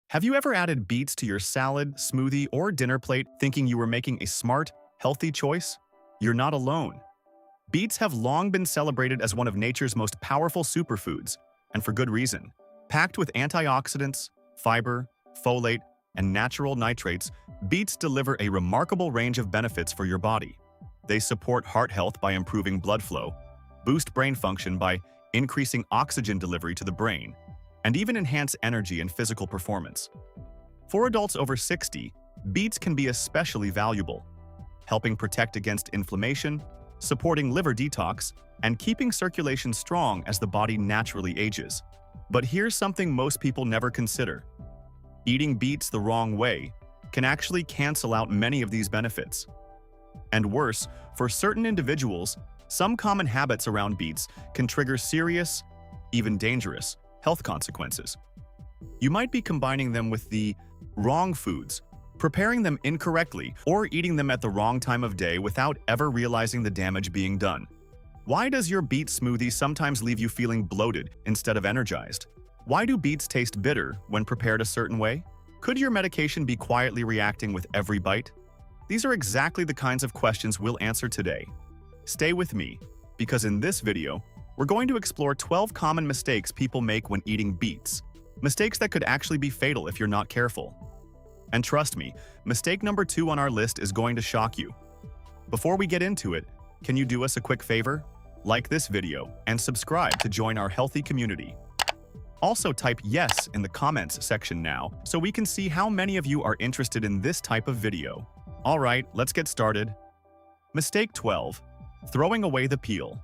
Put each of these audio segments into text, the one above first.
Have you ever added beets to your salad, smoothie, or dinner plate thinking you were making a smart, healthy choice? You're not alone. Beets have long been celebrated as one of nature's most powerful superfoods, and for good reason. Packed with antioxidants, fiber, folate, and natural nitrates, beets deliver a remarkable range of benefits for your body. They support heart health by improving blood flow, boost brain function by increasing oxygen delivery to the brain, and even enhance energy and physical performance. For adults over 60, beets can be especially valuable, helping protect against inflammation, supporting liver detox, and keeping circulation strong as the body naturally ages. But here's something most people never consider. Eating beets the wrong way can actually cancel out many of these benefits. And worse, for certain individuals, some common habits around beets can trigger serious, even dangerous, health consequences. You might be combining them with the wrong foods, preparing them incorrectly, or eating them at the wrong time of day without ever realizing the damage being done. Why does your beet smoothie sometimes leave you feeling bloated instead of energized? Why do beets taste bitter when prepared a certain way? Could your medication be quietly reacting with every bite? These are exactly the kinds of questions we'll answer today. Stay with me, because in this video, we're going to explore 12 common mistakes people make when eating beets. Mistakes that could actually be fatal if you're not careful. And trust me, mistake number 2 on our list is going to shock you. Before we get into it, can you do us a quick favor? Like this video and subscribe to join our healthy community. Also type yes in the comments section now so we can see how many of you are interested in this type of video. Alright, let's get started. Mistake 12. Throwing away the peel.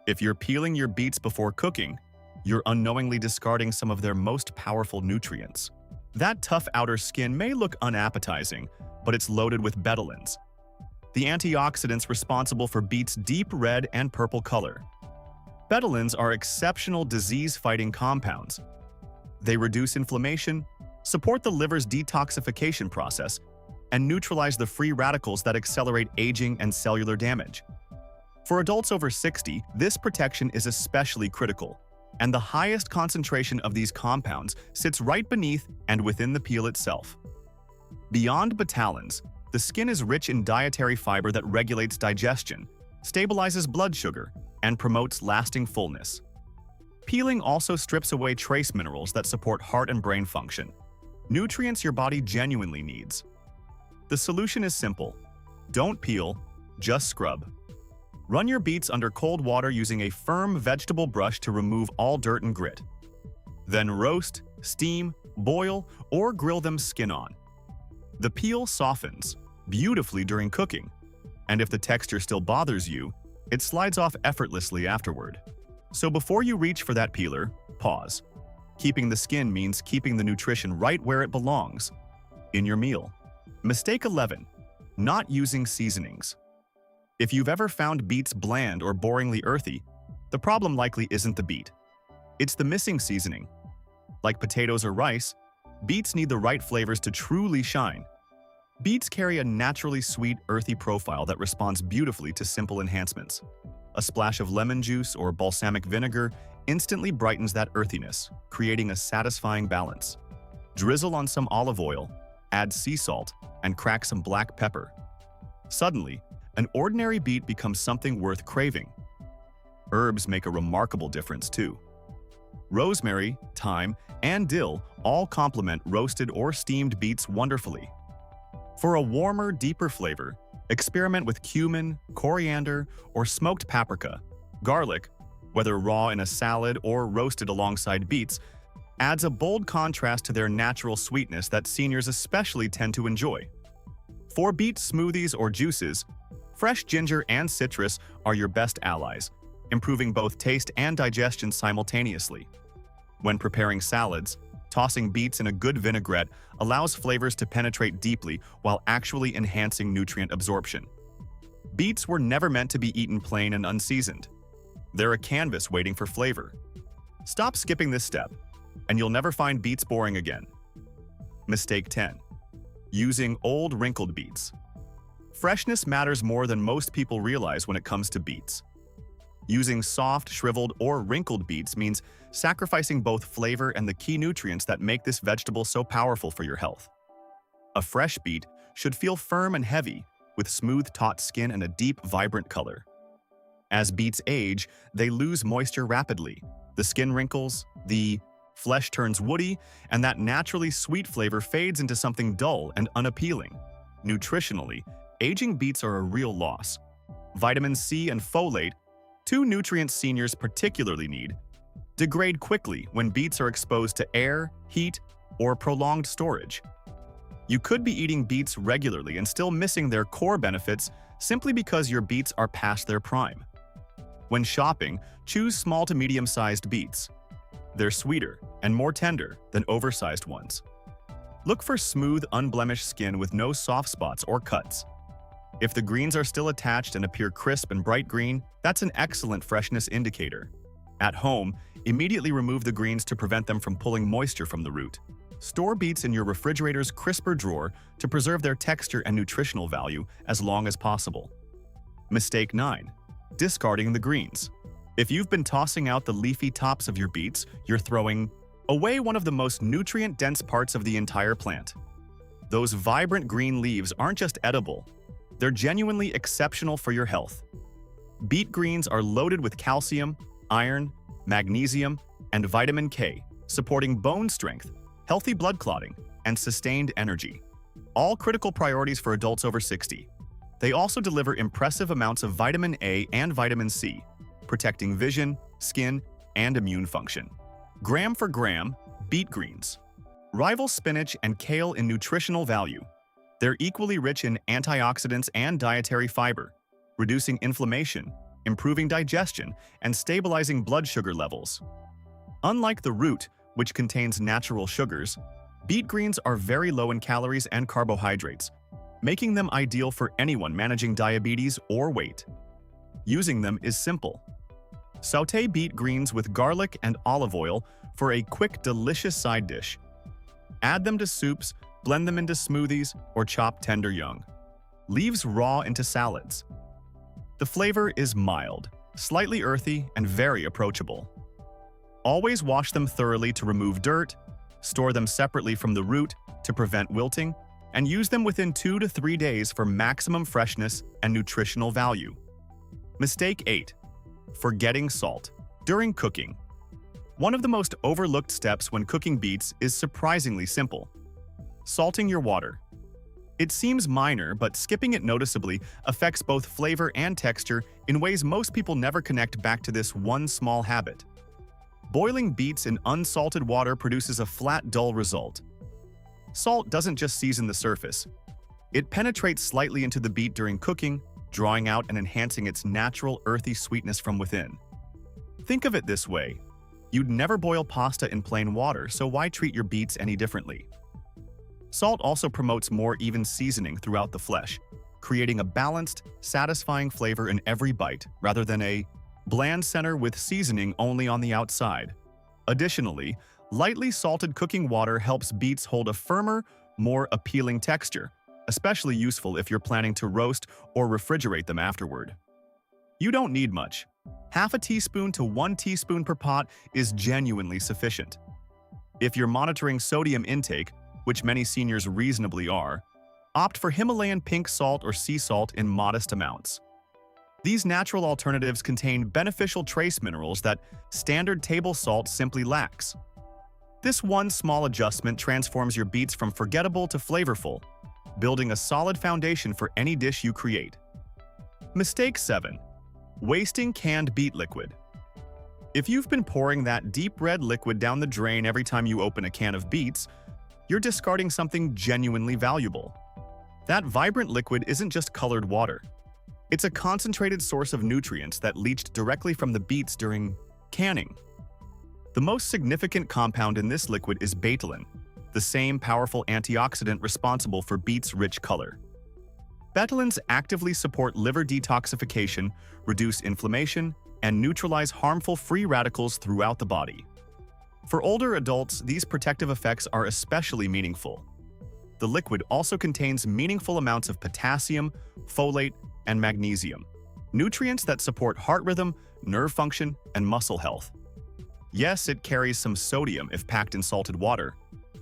If you're peeling your beets before cooking, you're unknowingly discarding some of their most powerful nutrients. That tough outer skin may look unappetizing, but it's loaded with betalains, the antioxidants responsible for beets' deep red and purple color. Betalains are exceptional disease-fighting compounds. They reduce inflammation, support the liver's detoxification process, and neutralize the free radicals that accelerate aging and cellular damage. For adults over 60, this protection is especially critical, and the highest concentration of these compounds sits right beneath and within the peel itself. Beyond betalains, the skin is rich in dietary fiber that regulates digestion, stabilizes blood sugar, and promotes lasting fullness. Peeling also strips away trace minerals that support heart and brain function, nutrients your body genuinely needs. The solution is simple. Don't peel, just scrub. Run your beets under cold water using a firm vegetable brush to remove all dirt and grit. Then roast, steam, boil, or grill them skin on. The peel softens beautifully during cooking, and if the texture still bothers you, it slides off effortlessly afterward. So before you reach for that peeler, pause. Keeping the skin means keeping the nutrition right where it belongs, in your meal. Mistake 11. Not using seasonings. If you've ever found beets bland or boringly earthy, the problem likely isn't the beet. It's the missing seasoning. Like potatoes or rice, beets need the right flavors to truly shine. Beets carry a naturally sweet, earthy profile that responds beautifully to simple enhancements. A splash of lemon juice or balsamic vinegar instantly brightens that earthiness, creating a satisfying balance. Drizzle on some olive oil, add sea salt, and crack some black pepper. Suddenly, an ordinary beet becomes something worth craving. Herbs make a remarkable difference too. Rosemary, thyme, and dill all complement roasted or steamed beets wonderfully. For a warmer, deeper flavor, experiment with cumin, coriander, or smoked paprika. Garlic, whether raw in a salad or roasted alongside beets, adds a bold contrast to their natural sweetness that seniors especially tend to enjoy. For beet smoothies or juices, fresh ginger and citrus are your best allies, improving both taste and digestion simultaneously. When preparing salads, tossing beets in a good vinaigrette allows flavors to penetrate deeply while actually enhancing nutrient absorption. Beets were never meant to be eaten plain and unseasoned. They're a canvas waiting for flavor. Stop skipping this step, and you'll never find beets boring again. Mistake 10. Using old wrinkled beets. Freshness matters more than most people realize when it comes to beets. Using soft, shriveled, or wrinkled beets means sacrificing both flavor and the key nutrients that make this vegetable so powerful for your health. A fresh beet should feel firm and heavy, with smooth, taut skin and a deep, vibrant color. As beets age, they lose moisture rapidly. The skin wrinkles, the flesh turns woody, and that naturally sweet flavor fades into something dull and unappealing. Nutritionally, aging beets are a real loss. Vitamin C and folate, two nutrients seniors particularly need, degrade quickly when beets are exposed to air, heat, or prolonged storage. You could be eating beets regularly and still missing their core benefits simply because your beets are past their prime. When shopping, choose small to medium-sized beets. They're sweeter and more tender than oversized ones. Look for smooth, unblemished skin with no soft spots or cuts. If the greens are still attached and appear crisp and bright green, that's an excellent freshness indicator. At home, immediately remove the greens to prevent them from pulling moisture from the root. Store beets in your refrigerator's crisper drawer to preserve their texture and nutritional value as long as possible. Mistake 9. Discarding the greens. If you've been tossing out the leafy tops of your beets, you're throwing away one of the most nutrient-dense parts of the entire plant. Those vibrant green leaves aren't just edible, they're genuinely exceptional for your health. Beet greens are loaded with calcium, iron, magnesium, and vitamin K, supporting bone strength, healthy blood clotting, and sustained energy. All critical priorities for adults over 60. They also deliver impressive amounts of vitamin A and vitamin C, protecting vision, skin, and immune function. Gram for gram, beet greens rival spinach and kale in nutritional value. They're equally rich in antioxidants and dietary fiber, reducing inflammation, improving digestion, and stabilizing blood sugar levels. Unlike the root, which contains natural sugars, beet greens are very low in calories and carbohydrates, making them ideal for anyone managing diabetes or weight. Using them is simple. Sauté beet greens with garlic and olive oil for a quick, delicious side dish. Add them to soups, blend them into smoothies, or chop tender young. Leaves raw into salads. The flavor is mild, slightly earthy, and very approachable. Always wash them thoroughly to remove dirt, store them separately from the root to prevent wilting, and use them within 2 to 3 days for maximum freshness and nutritional value. Mistake 8. Forgetting salt during cooking. One of the most overlooked steps when cooking beets is surprisingly simple: salting your water. It seems minor, but skipping it noticeably affects both flavor and texture in ways most people never connect back to this one small habit. Boiling beets in unsalted water produces a flat, dull result. Salt doesn't just season the surface. It penetrates slightly into the beet during cooking, drawing out and enhancing its natural earthy sweetness from within. Think of it this way: you'd never boil pasta in plain water, so why treat your beets any differently? Salt also promotes more even seasoning throughout the flesh, creating a balanced, satisfying flavor in every bite rather than a bland center with seasoning only on the outside. Additionally, lightly salted cooking water helps beets hold a firmer, more appealing texture, especially useful if you're planning to roast or refrigerate them afterward. You don't need much. Half a teaspoon to 1 teaspoon per pot is genuinely sufficient. If you're monitoring sodium intake, which many seniors reasonably are, opt for Himalayan pink salt or sea salt in modest amounts. These natural alternatives contain beneficial trace minerals that standard table salt simply lacks. This one small adjustment transforms your beets from forgettable to flavorful, building a solid foundation for any dish you create. Mistake 7. Wasting canned beet liquid. If you've been pouring that deep red liquid down the drain every time you open a can of beets, you're discarding something genuinely valuable. That vibrant liquid isn't just colored water. It's a concentrated source of nutrients that leached directly from the beets during canning. The most significant compound in this liquid is betalain, the same powerful antioxidant responsible for beets' rich color. Betalains actively support liver detoxification, reduce inflammation, and neutralize harmful free radicals throughout the body. For older adults, these protective effects are especially meaningful. The liquid also contains meaningful amounts of potassium, folate, and magnesium, nutrients that support heart rhythm, nerve function, and muscle health. Yes, it carries some sodium if packed in salted water,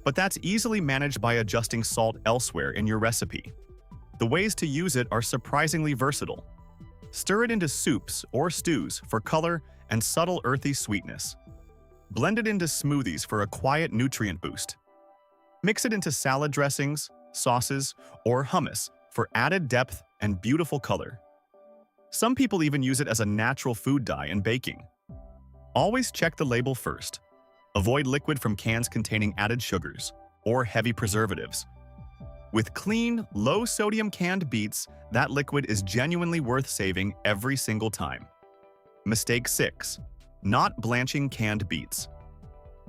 but that's easily managed by adjusting salt elsewhere in your recipe. The ways to use it are surprisingly versatile. Stir it into soups or stews for color and subtle earthy sweetness. Blend it into smoothies for a quiet nutrient boost. Mix it into salad dressings, sauces, or hummus for added depth and beautiful color. Some people even use it as a natural food dye in baking. Always check the label first. Avoid liquid from cans containing added sugars or heavy preservatives. With clean, low-sodium canned beets, that liquid is genuinely worth saving every single time. Mistake 6. Not blanching canned beets.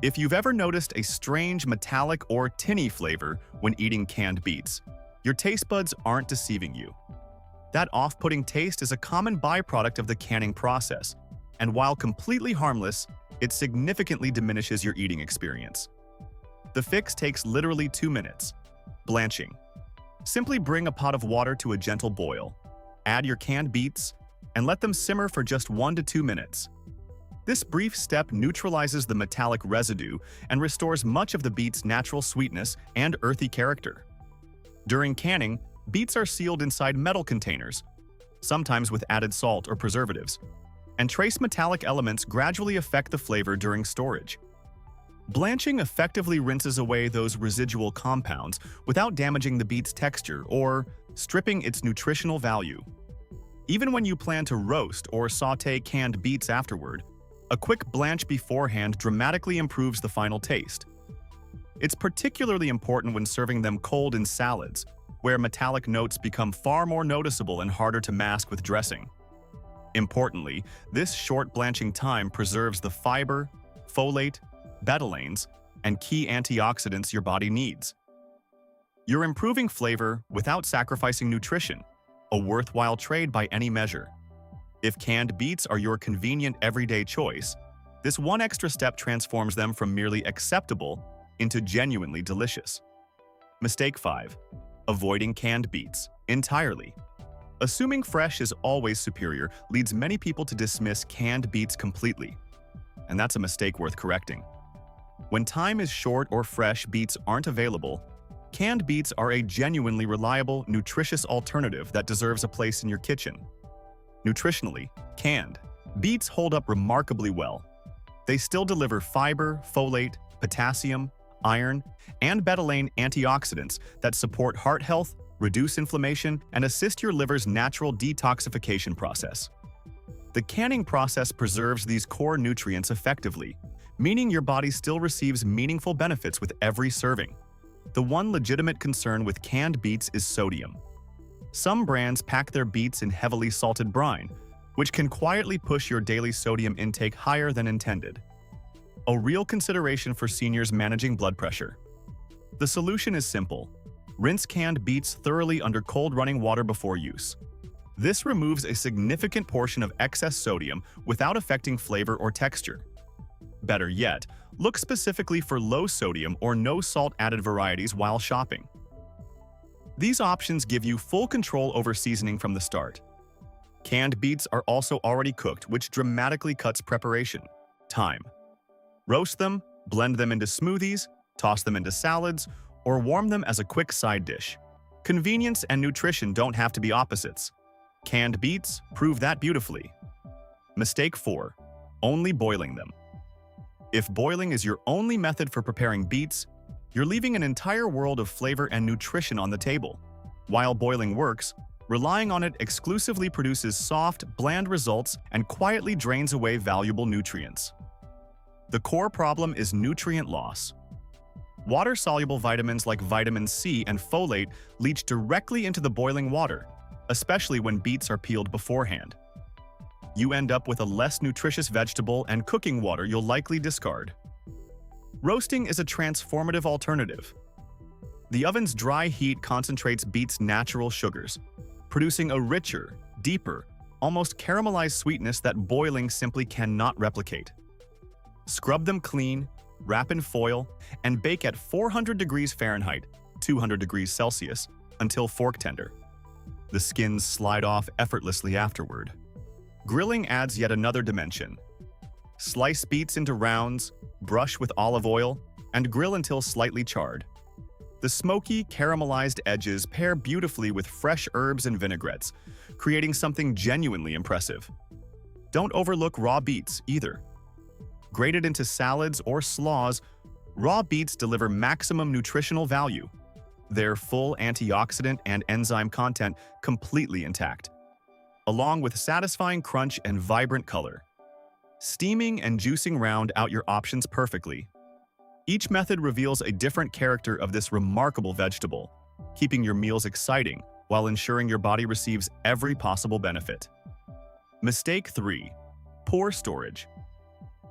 If you've ever noticed a strange metallic or tinny flavor when eating canned beets, your taste buds aren't deceiving you. That off-putting taste is a common byproduct of the canning process, and while completely harmless, it significantly diminishes your eating experience. The fix takes literally 2 minutes. Blanching. Simply bring a pot of water to a gentle boil, add your canned beets, and let them simmer for just 1 to 2 minutes. This brief step neutralizes the metallic residue and restores much of the beet's natural sweetness and earthy character. During canning, beets are sealed inside metal containers, sometimes with added salt or preservatives, and trace metallic elements gradually affect the flavor during storage. Blanching effectively rinses away those residual compounds without damaging the beet's texture or stripping its nutritional value. Even when you plan to roast or sauté canned beets afterward, a quick blanch beforehand dramatically improves the final taste. It's particularly important when serving them cold in salads, where metallic notes become far more noticeable and harder to mask with dressing. Importantly, this short blanching time preserves the fiber, folate, betalains, and key antioxidants your body needs. You're improving flavor without sacrificing nutrition, a worthwhile trade by any measure. If canned beets are your convenient everyday choice, this one extra step transforms them from merely acceptable into genuinely delicious. Mistake 5. Avoiding canned beets entirely. Assuming fresh is always superior leads many people to dismiss canned beets completely, and that's a mistake worth correcting. When time is short or fresh beets aren't available, canned beets are a genuinely reliable, nutritious alternative that deserves a place in your kitchen. Nutritionally, canned beets hold up remarkably well. They still deliver fiber, folate, potassium, iron, and betalain antioxidants that support heart health, reduce inflammation, and assist your liver's natural detoxification process. The canning process preserves these core nutrients effectively, meaning your body still receives meaningful benefits with every serving. The one legitimate concern with canned beets is sodium. Some brands pack their beets in heavily salted brine, which can quietly push your daily sodium intake higher than intended. A real consideration for seniors managing blood pressure. The solution is simple. Rinse canned beets thoroughly under cold running water before use. This removes a significant portion of excess sodium without affecting flavor or texture. Better yet, look specifically for low sodium or no salt added varieties while shopping. These options give you full control over seasoning from the start. Canned beets are also already cooked, which dramatically cuts preparation time. Roast them, blend them into smoothies, toss them into salads, or warm them as a quick side dish. Convenience and nutrition don't have to be opposites. Canned beets prove that beautifully. Mistake 4. Only boiling them. If boiling is your only method for preparing beets, you're leaving an entire world of flavor and nutrition on the table. While boiling works, relying on it exclusively produces soft, bland results and quietly drains away valuable nutrients. The core problem is nutrient loss. Water-soluble vitamins like vitamin C and folate leach directly into the boiling water, especially when beets are peeled beforehand. You end up with a less nutritious vegetable and cooking water you'll likely discard. Roasting is a transformative alternative. The oven's dry heat concentrates beets' natural sugars, producing a richer, deeper, almost caramelized sweetness that boiling simply cannot replicate. Scrub them clean, wrap in foil, and bake at 400 degrees Fahrenheit, 200 degrees Celsius, until fork tender. The skins slide off effortlessly afterward. Grilling adds yet another dimension. Slice beets into rounds, brush with olive oil, and grill until slightly charred. The smoky, caramelized edges pair beautifully with fresh herbs and vinaigrettes, creating something genuinely impressive. Don't overlook raw beets either. Grated into salads or slaws, raw beets deliver maximum nutritional value, their full antioxidant and enzyme content completely intact, along with satisfying crunch and vibrant color. Steaming and juicing round out your options perfectly. Each method reveals a different character of this remarkable vegetable, keeping your meals exciting while ensuring your body receives every possible benefit. Mistake 3. Poor storage.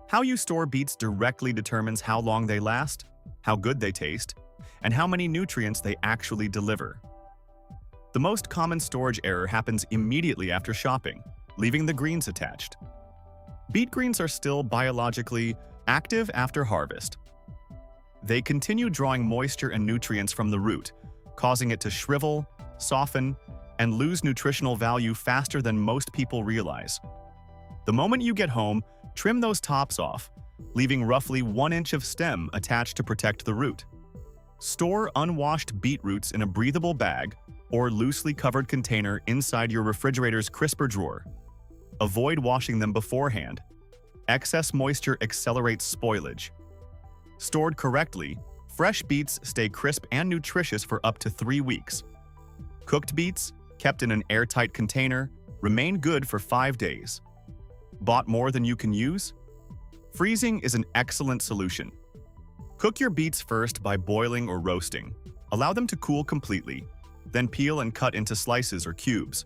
How you store beets directly determines how long they last, how good they taste, and how many nutrients they actually deliver. The most common storage error happens immediately after shopping, leaving the greens attached. Beet greens are still biologically active after harvest. They continue drawing moisture and nutrients from the root, causing it to shrivel, soften, and lose nutritional value faster than most people realize. The moment you get home, trim those tops off, leaving roughly 1 inch of stem attached to protect the root. Store unwashed beet roots in a breathable bag or loosely covered container inside your refrigerator's crisper drawer. Avoid washing them beforehand. Excess moisture accelerates spoilage. Stored correctly, fresh beets stay crisp and nutritious for up to 3 weeks. Cooked beets, kept in an airtight container, remain good for 5 days. Bought more than you can use? Freezing is an excellent solution. Cook your beets first by boiling or roasting. Allow them to cool completely, then peel and cut into slices or cubes.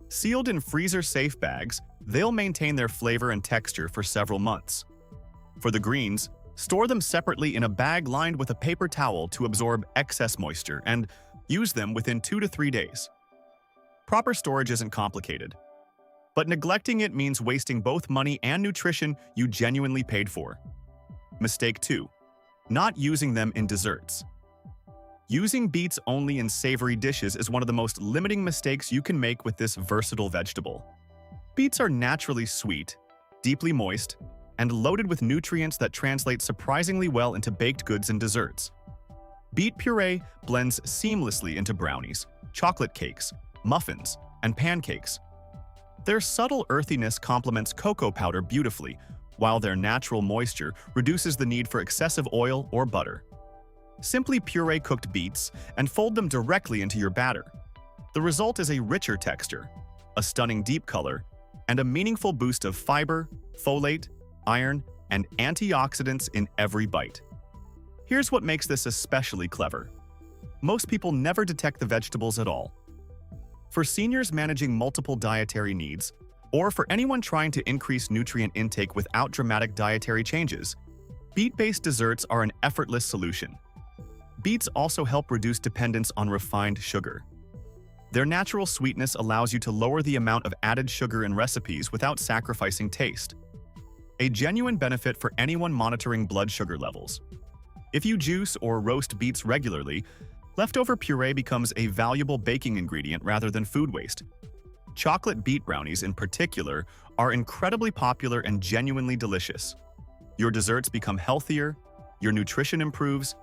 Sealed in freezer-safe bags, they'll maintain their flavor and texture for several months. For the greens, store them separately in a bag lined with a paper towel to absorb excess moisture and use them within 2 to 3 days. Proper storage isn't complicated, but neglecting it means wasting both money and nutrition you genuinely paid for. Mistake 2. Not using them in desserts. Using beets only in savory dishes is one of the most limiting mistakes you can make with this versatile vegetable. Beets are naturally sweet, deeply moist, and loaded with nutrients that translate surprisingly well into baked goods and desserts. Beet puree blends seamlessly into brownies, chocolate cakes, muffins, and pancakes. Their subtle earthiness complements cocoa powder beautifully, while their natural moisture reduces the need for excessive oil or butter. Simply puree cooked beets and fold them directly into your batter. The result is a richer texture, a stunning deep color, and a meaningful boost of fiber, folate, iron, and antioxidants in every bite. Here's what makes this especially clever. Most people never detect the vegetables at all. For seniors managing multiple dietary needs, or for anyone trying to increase nutrient intake without dramatic dietary changes, beet-based desserts are an effortless solution. Beets also help reduce dependence on refined sugar. Their natural sweetness allows you to lower the amount of added sugar in recipes without sacrificing taste. A genuine benefit for anyone monitoring blood sugar levels. If you juice or roast beets regularly, leftover puree becomes a valuable baking ingredient rather than food waste. Chocolate beet brownies in particular are incredibly popular and genuinely delicious. Your desserts become healthier, your nutrition improves,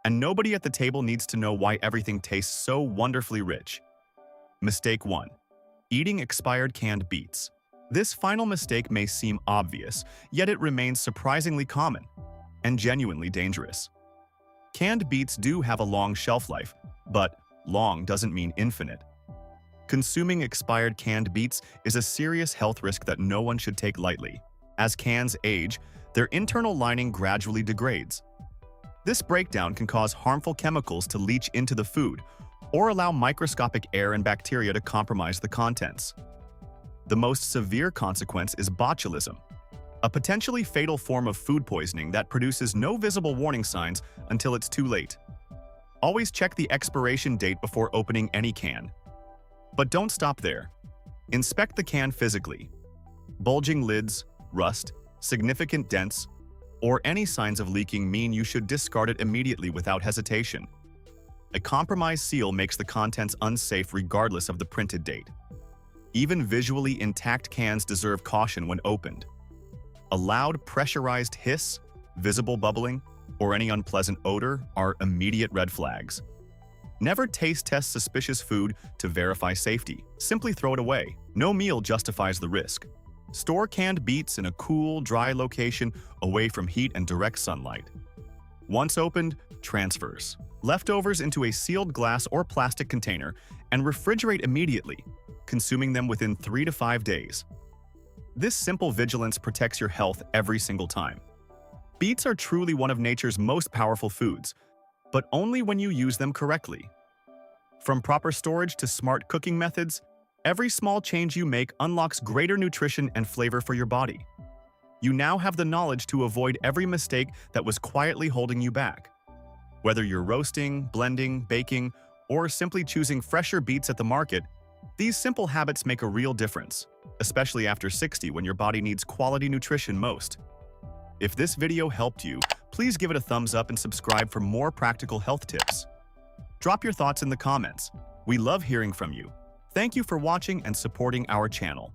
and nobody at the table needs to know why everything tastes so wonderfully rich. Mistake 1. Eating expired canned beets. This final mistake may seem obvious, yet it remains surprisingly common and genuinely dangerous. Canned beets do have a long shelf life, but long doesn't mean infinite. Consuming expired canned beets is a serious health risk that no one should take lightly. As cans age, their internal lining gradually degrades. This breakdown can cause harmful chemicals to leach into the food or allow microscopic air and bacteria to compromise the contents. The most severe consequence is botulism, a potentially fatal form of food poisoning that produces no visible warning signs until it's too late. Always check the expiration date before opening any can. But don't stop there. Inspect the can physically. Bulging lids, rust, significant dents, or any signs of leaking mean you should discard it immediately without hesitation. A compromised seal makes the contents unsafe regardless of the printed date. Even visually intact cans deserve caution when opened. A loud, pressurized hiss, visible bubbling, or any unpleasant odor are immediate red flags. Never taste test suspicious food to verify safety. Simply throw it away. No meal justifies the risk. Store canned beets in a cool, dry location away from heat and direct sunlight. Once opened, transfers. Leftovers into a sealed glass or plastic container and refrigerate immediately, consuming them within 3 to 5 days. This simple vigilance protects your health every single time. Beets are truly one of nature's most powerful foods, but only when you use them correctly. From proper storage to smart cooking methods, every small change you make unlocks greater nutrition and flavor for your body. You now have the knowledge to avoid every mistake that was quietly holding you back. Whether you're roasting, blending, baking, or simply choosing fresher beets at the market, these simple habits make a real difference, especially after 60 when your body needs quality nutrition most. If this video helped you, please give it a thumbs up and subscribe for more practical health tips. Drop your thoughts in the comments. We love hearing from you. Thank you for watching and supporting our channel.